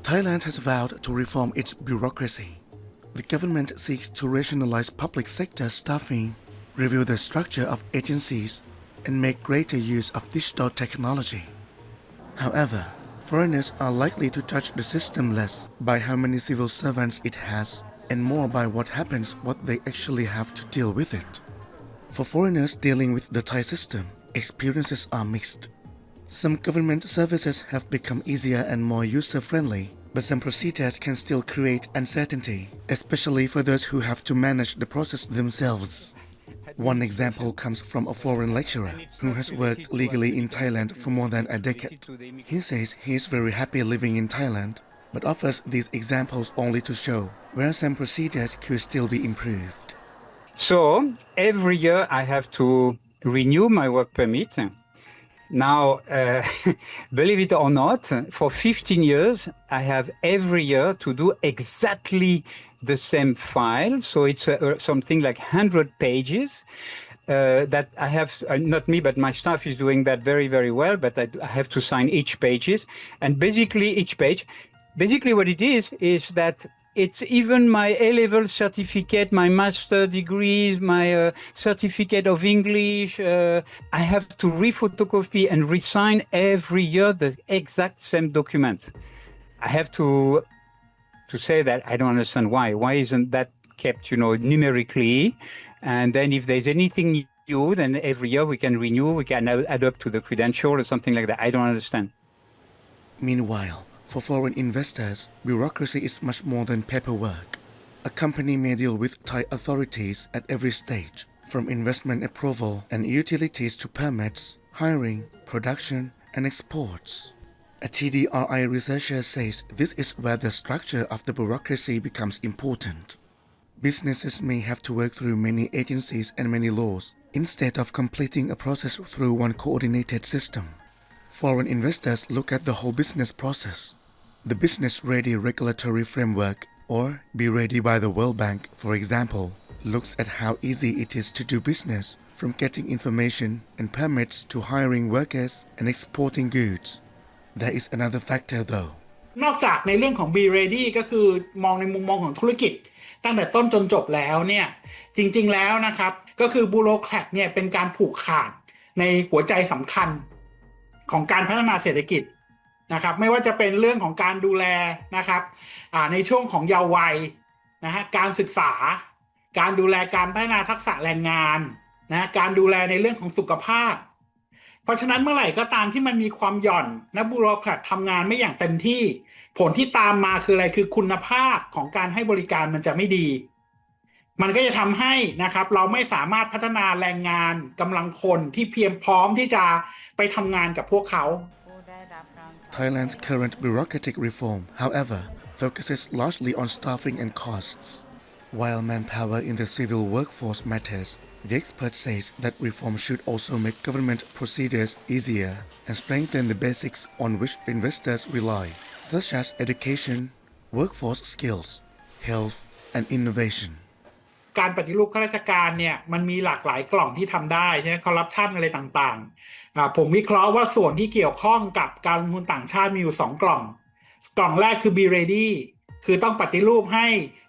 Thailand has vowed to reform its bureaucracy. The government seeks to rationalize public sector staffing, review the structure of agencies, and make greater use of digital technology. However, foreigners are likely to judge the system less by how many civil servants it has and more by what happens when they actually have to deal with it. For foreigners dealing with the Thai system, experiences are mixed. Some government services have become easier and more user-friendly, but some procedures can still create uncertainty, especially for those who have to manage the process themselves. One example comes from a foreign lecturer who has worked legally in Thailand for more than a decade. He says he is very happy living in Thailand, but offers these examples only to show where some procedures could still be improved. So every year I have to renew my work permit. Now, believe it or not, for 15 years, I have every year to do exactly the same file. So it's something like 100 pages that I have, not me, but my staff is doing that very, very well, but I have to sign each pages. And basically each page, basically what it is that it's even my A-level certificate, my master degrees, my certificate of English. I have to re-photocopy and re-sign every year the exact same document. I have to say that I don't understand why. Why isn't that kept, numerically? And then if there's anything new, then every year we can renew, we can add up to the credential or something like that. I don't understand. Meanwhile, for foreign investors, bureaucracy is much more than paperwork. A company may deal with Thai authorities at every stage, from investment approval and utilities to permits, hiring, production, and exports. A TDRI researcher says this is where the structure of the bureaucracy becomes important. Businesses may have to work through many agencies and many laws, instead of completing a process through one coordinated system. Foreign investors look at the whole business process. The business-ready regulatory framework, or Be Ready by the World Bank, for example, looks at how easy it is to do business, from getting information and permits to hiring workers and exporting goods. There is another factor though. นอกจากในเรื่องของ Be Ready ก็คือมองในมุมมองของธุรกิจตั้งแต่ต้นจนจบแล้วเนี่ยจริงๆแล้วนะครับก็คือ Bureaucracy เนี่ยเป็นการผูกขาดในหัวใจสำคัญของการพัฒนาเศรษฐกิจนะครับไม่ว่าจะเป็นเรื่องของการดูแลนะครับในช่วงของเยาว์วัยนะฮะการศึกษาการดูแลการพัฒนาทักษะแรงงานนะการดูแลในเรื่องของสุขภาพเพราะฉะนั้นเมื่อไหร่ก็ตามที่มันมีความหย่อนนะบุโรแครตทำงานไม่อย่างเต็มที่ผลที่ตามมาคืออะไรคือคุณภาพของการให้บริการมันจะไม่ดีมันก็จะทำให้นะครับเราไม่สามารถพัฒนาแรงงานกำลังคนที่เพียงพร้อมที่จะไปทำงานกับพวกเขา Thailand's current bureaucratic reform, however, focuses largely on staffing and costs. While manpower in the civil workforce matters, the expert says that reform should also make government procedures easier and strengthen the basics on which investors rely, such as education, workforce skills, health, and innovation. การปฏิรูปข้าราชการเนี่ยมันมีหลากหลายกล่องที่ทำได้ใช่ไหมคอร์รัปชันอะไรต่างๆผมวิเคราะห์ว่าส่วนที่เกี่ยวข้องกับการลงทุนต่างชาติมีอยู่2กล่องแรกคือ Be Ready คือต้องปฏิรูปให้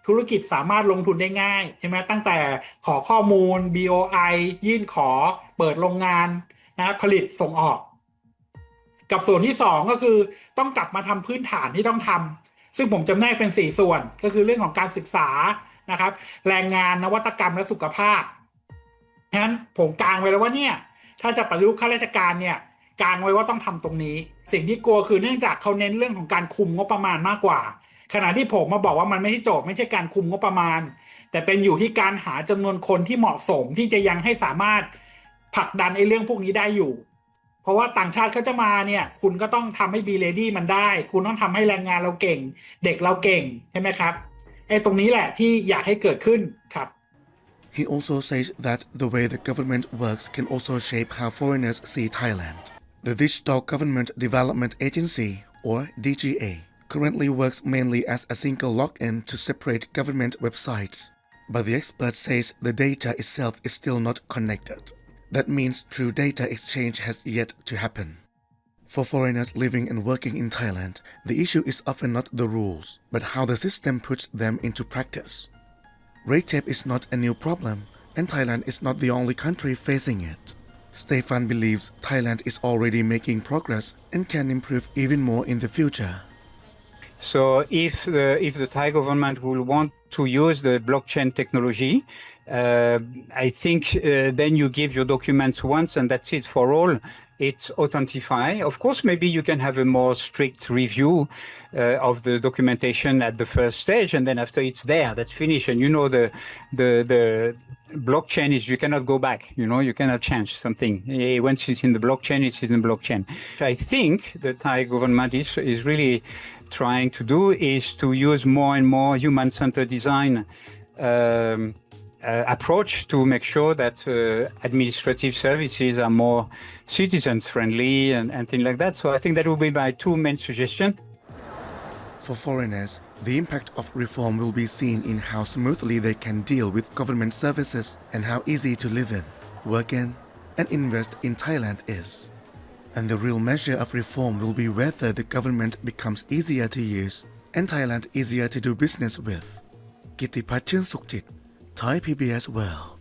ธุรกิจสามารถลงทุนได้ง่ายใช่ไหมตั้งแต่ขอข้อมูล BOI ยื่นขอเปิดโรงงานนะผลิตส่งออกกับส่วนที่2ก็คือต้องกลับมาทำพื้นฐานที่ต้องทำซึ่งผมจำแนกเป็น4ส่วนก็คือเรื่องของการศึกษานะครับแรงงานนวัตกรรมและสุขภาพฉะนั้นผมกางไว้แล้วว่าเนี่ยถ้าจะปฏิรูปข้าราชการเนี่ยกางไว้ว่าต้องทำตรงนี้สิ่งที่กลัวคือเนื่องจากเขาเน้นเรื่องของการคุมงบประมาณมากกว่าขณะที่ผมมาบอกว่ามันไม่ใช่โจทย์ไม่ใช่การคุมงบประมาณแต่เป็นอยู่ที่การหาจำนวนคนที่เหมาะสมที่จะยังให้สามารถผลักดันไอ้เรื่องพวกนี้ได้อยู่เพราะว่าต่างชาติเขาจะมาเนี่ยคุณก็ต้องทำให้ Be Ready มันได้คุณต้องทำให้แรงงานเราเก่งเด็กเราเก่งใช่ไหมครับไอ้ตรงนี้แหละที่อยากให้เกิดขึ้นครับ He also says that the way the government works can also shape how foreigners see Thailand. The Digital Government Development Agency, or DGA, currently works mainly as a single login to separate government websites, but the expert says the data itself is still not connected. That means true data exchange has yet to happen. For foreigners living and working in Thailand, the issue is often not the rules, but how the system puts them into practice. Red tape is not a new problem, and Thailand is not the only country facing it. Stefan believes Thailand is already making progress and can improve even more in the future. So if the Thai government will want to use the blockchain technology, I think then you give your documents once and that's it for all. It's authentify. Of course, maybe you can have a more strict review of the documentation at the first stage, and then after it's there, that's finished. And the blockchain is you cannot go back. You cannot change something. Once it's in the blockchain, it's in the blockchain. I think the Thai government is really trying to do is to use more and more human-centered design approach to make sure that administrative services are more citizens-friendly and things like that. So I think that will be my two main suggestions. For foreigners, the impact of reform will be seen in how smoothly they can deal with government services and how easy to live in, work in, and invest in Thailand is. And the real measure of reform will be whether the government becomes easier to use and Thailand easier to do business with. Kittipat Chun Sukchit, Thai PBS World.